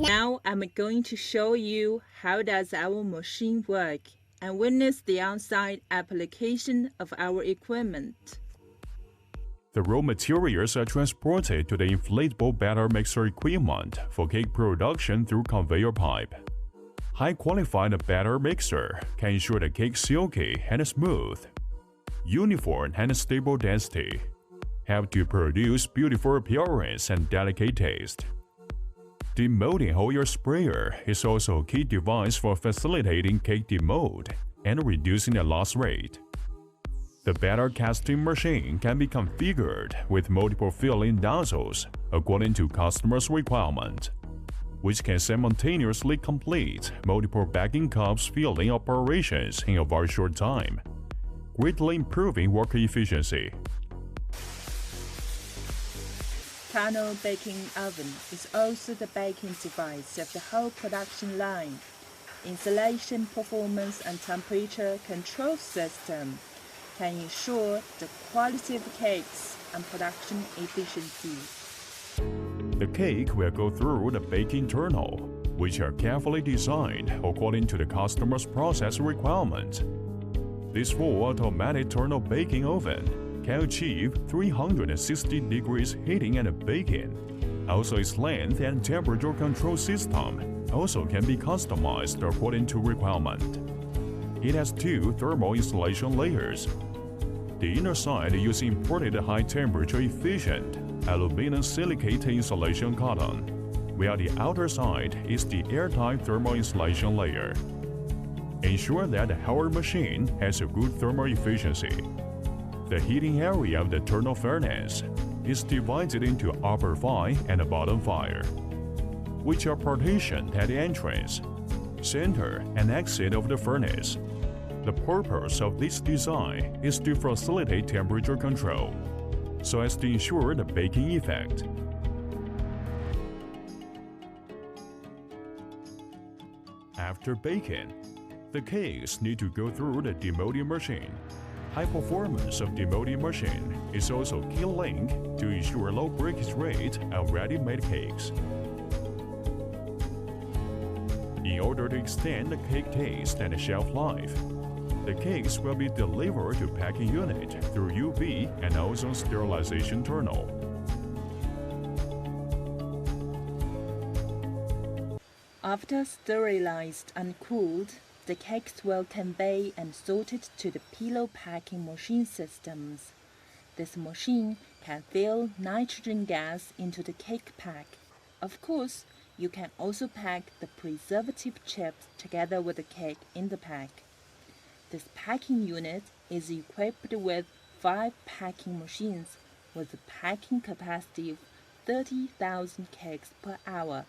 Now I'm going to show you how does our machine work and witness the on-site application of our equipment. The raw materials are transported to the inflatable batter mixer equipment for cake production through conveyor pipe. High-qualified batter mixer can ensure the cake silky and smooth, uniform and stable density, help to produce beautiful appearance and delicate taste. Demolding oil sprayer is also a key device for facilitating cake demold and reducing the loss rate. The batter casting machine can be configured with multiple filling nozzles according to customers' requirement, which can simultaneously complete multiple baking cups filling operations in a very short time, greatly improving work efficiency. Tunnel baking oven is also the baking device of the whole production line. Installation performance and temperature control system can ensure the quality of cakes and production efficiency. The cake will go through the baking tunnel, which are carefully designed according to the customer's process requirement. This full automatic tunnel baking oven can achieve 360 degrees heating and baking. Also, its length and temperature control system also can be customized according to requirement. It has two thermal insulation layers. The inner side uses imported high-temperature efficient aluminum silicate insulation cotton, while the outer side is the airtight thermal insulation layer. Ensure that our machine has a good thermal efficiency. The heating area of the tunnel furnace is divided into upper fire and bottom fire, which are partitioned at the entrance, center, and exit of the furnace. The purpose of this design is to facilitate temperature control, so as to ensure the baking effect. After baking, the cakes need to go through the demolding machine. High performance of demolding machine is also a key link to ensure low breakage rate of ready-made cakes. In order to extend the cake taste and shelf life, the cakes will be delivered to packing unit through UV and ozone sterilization tunnel. After sterilized and cooled, the cakes will convey and sorted to the pillow packing machine systems. This machine can fill nitrogen gas into the cake pack. Of course, you can also pack the preservative chips together with the cake in the pack. This packing unit is equipped with 5 packing machines with a packing capacity of 30,000 cakes per hour.